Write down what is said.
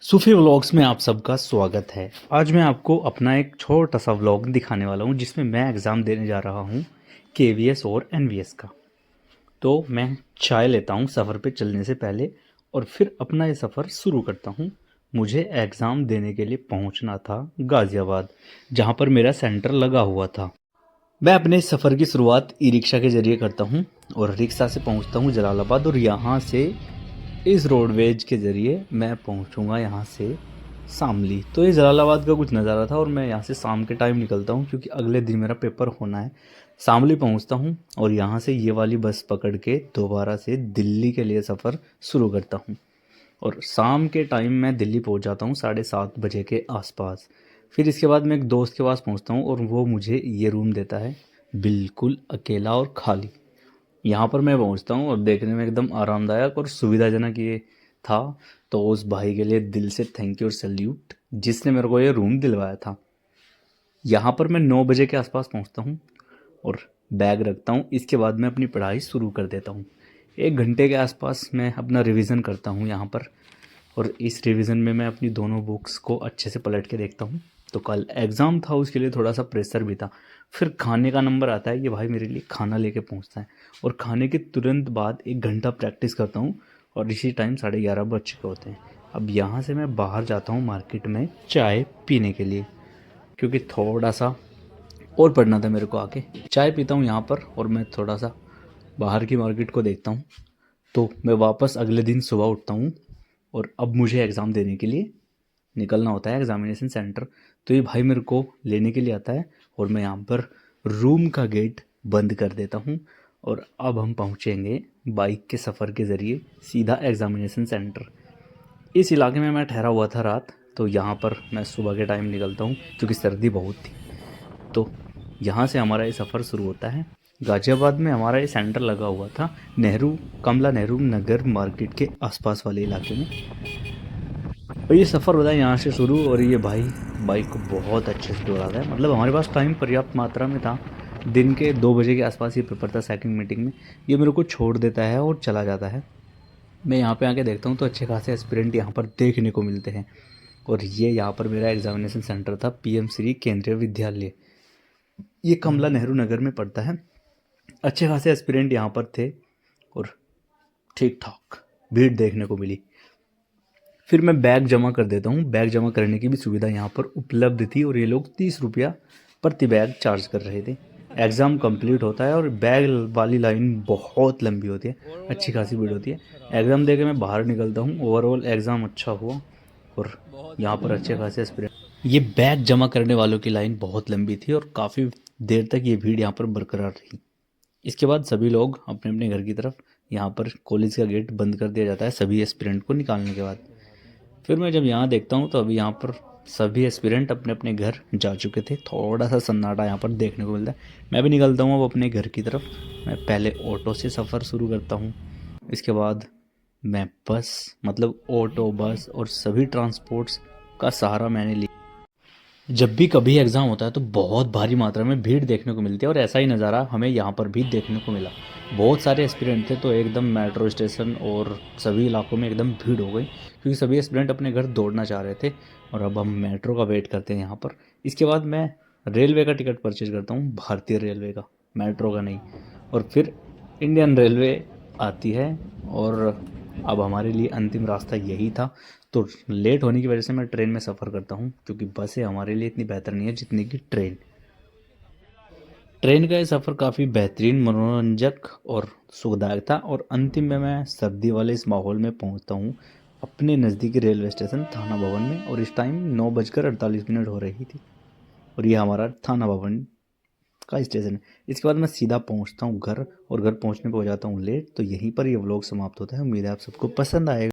सूफी vlogs में आप सबका स्वागत है। आज मैं आपको अपना एक छोटा सा व्लॉग दिखाने वाला हूं जिसमें मैं एग्ज़ाम देने जा रहा हूं केवीएस और एनवीएस का। तो मैं चाय लेता हूं सफ़र पे चलने से पहले और फिर अपना ये सफ़र शुरू करता हूं। मुझे एग्ज़ाम देने के लिए पहुंचना था गाज़ियाबाद, जहां पर मेरा सेंटर लगा हुआ था। मैं अपने इस सफ़र की शुरुआत ई रिक्शा के ज़रिए करता हूं और रिक्शा से पहुंचता हूं जलालाबाद और यहाँ से इस रोडवेज के ज़रिए मैं पहुंचूंगा यहाँ से शामली। तो ये जलालाबाद का कुछ नज़ारा था और मैं यहाँ से शाम के टाइम निकलता हूँ क्योंकि अगले दिन मेरा पेपर होना है। शामली पहुँचता हूँ और यहाँ से ये वाली बस पकड़ के दोबारा से दिल्ली के लिए सफ़र शुरू करता हूँ और शाम के टाइम मैं दिल्ली पहुँच जाता हूँ 7:30 बजे के आसपास। फिर इसके बाद मैं एक दोस्त के पास पहुँचता हूँ और वो मुझे ये रूम देता है, बिल्कुल अकेला और खाली। यहाँ पर मैं पहुँचता हूँ और देखने में एकदम आरामदायक और सुविधाजनक ये था। तो उस भाई के लिए दिल से थैंक यू और सैल्यूट जिसने मेरे को ये रूम दिलवाया था। यहाँ पर मैं 9 बजे के आसपास पहुँचता हूँ और बैग रखता हूँ। इसके बाद मैं अपनी पढ़ाई शुरू कर देता हूँ। 1 घंटे के आसपास मैं अपना रिवीजन करता हूँ यहाँ पर और इस रिवीजन में मैं अपनी दोनों बुक्स को अच्छे से पलट के देखता हूँ। तो कल एग्ज़ाम था, उसके लिए थोड़ा सा प्रेशर भी था। फिर खाने का नंबर आता है, ये भाई मेरे लिए खाना लेके पहुँचता है और खाने के तुरंत बाद 1 घंटा प्रैक्टिस करता हूँ और इसी टाइम 11:30 बज चुके होते हैं। अब यहाँ से मैं बाहर जाता हूँ मार्केट में चाय पीने के लिए, क्योंकि थोड़ा सा और पढ़ना था मेरे को आगे। चाय पीता हूँ यहाँ पर और मैं थोड़ा सा बाहर की मार्केट को देखता हूँ। तो मैं वापस अगले दिन सुबह उठता हूँ और अब मुझे एग्ज़ाम देने के लिए निकलना होता है एग्ज़ामिनेशन सेंटर। तो ये भाई मेरे को लेने के लिए आता है और मैं यहाँ पर रूम का गेट बंद कर देता हूँ और अब हम पहुँचेंगे बाइक के सफ़र के ज़रिए सीधा एग्ज़ामिनेशन सेंटर। इस इलाके में मैं ठहरा हुआ था रात, तो यहाँ पर मैं सुबह के टाइम निकलता हूँ क्योंकि सर्दी बहुत थी। तो यहाँ से हमारा ये सफ़र शुरू होता है। गाज़ियाबाद में हमारा ये सेंटर लगा हुआ था कमला नेहरू नगर मार्केट के आसपास वाले इलाके में। और ये सफ़र होता है यहाँ से शुरू और ये भाई बाइक को बहुत अच्छे से दौड़ाता है। मतलब हमारे पास टाइम पर्याप्त मात्रा में था। दिन के 2 बजे के आसपास ये पेपर था सेकंड मीटिंग में। ये मेरे को छोड़ देता है और चला जाता है। मैं यहाँ पे आके देखता हूँ तो अच्छे खासे एस्पिरेंट यहाँ पर देखने को मिलते हैं और ये यहाँ पर मेरा एग्जामिनेशन सेंटर था, पीएम श्री केंद्रीय विद्यालय। ये कमला नेहरू नगर में पड़ता है। अच्छे खासे एस्पिरेंट यहाँ पर थे और ठीक ठाक भीड़ देखने को मिली। फिर मैं बैग जमा कर देता हूँ। बैग जमा करने की भी सुविधा यहाँ पर उपलब्ध थी और ये लोग 30 रुपया प्रति बैग चार्ज कर रहे थे। एग्ज़ाम कंप्लीट होता है और बैग वाली लाइन बहुत लंबी होती है, अच्छी खासी भीड़ होती है। एग्ज़ाम दे के मैं बाहर निकलता हूँ। ओवरऑल एग्ज़ाम अच्छा हुआ और यहाँ पर अच्छे खासे एस्पिरेंट। ये बैग जमा करने वालों की लाइन बहुत लंबी थी और काफ़ी देर तक ये भीड़ यहाँ पर बरकरार रही। इसके बाद सभी लोग अपने अपने घर की तरफ, यहाँ पर कॉलेज का गेट बंद कर दिया जाता है सभी एस्पिरेंट को निकालने के बाद। फिर मैं जब यहाँ देखता हूँ तो अभी यहाँ पर सभी एस्पिरेंट अपने अपने घर जा चुके थे। थोड़ा सा सन्नाटा यहाँ पर देखने को मिलता है। मैं भी निकलता हूँ अब अपने घर की तरफ। मैं पहले ऑटो से सफ़र शुरू करता हूँ, इसके बाद मैं बस, मतलब ऑटो, बस और सभी ट्रांसपोर्ट्स का सहारा मैंने लिया। जब भी कभी एग्ज़ाम होता है तो बहुत भारी मात्रा में भीड़ देखने को मिलती है और ऐसा ही नज़ारा हमें यहाँ पर भी देखने को मिला। बहुत सारे एस्पिरेंट थे तो एकदम मेट्रो स्टेशन और सभी इलाकों में एकदम भीड़ हो गई क्योंकि सभी एस्पिरेंट अपने घर दौड़ना चाह रहे थे और अब हम मेट्रो का वेट करते हैं यहाँ पर। इसके बाद मैं रेलवे का टिकट परचेज करता हूँ, भारतीय रेलवे का, मेट्रो का नहीं। और फिर इंडियन रेलवे आती है और अब हमारे लिए अंतिम रास्ता यही था। तो लेट होने की वजह से मैं ट्रेन में सफ़र करता हूँ क्योंकि बसें हमारे लिए इतनी बेहतर नहीं है जितनी कि ट्रेन। ट्रेन का ये सफ़र काफ़ी बेहतरीन, मनोरंजक और सुखदायक था और अंतिम में मैं सर्दी वाले इस माहौल में पहुँचता हूँ अपने नज़दीकी रेलवे स्टेशन थाना भवन में और इस टाइम 9:48 हो रही थी और ये हमारा थाना भवन का स्टेशन है। इसके बाद मैं सीधा पहुँचता हूँ घर और घर पहुँचने पर हो जाता हूँ लेट। तो यहीं पर ये व्लॉग समाप्त होता है। उम्मीद है आप सबको पसंद आएगा।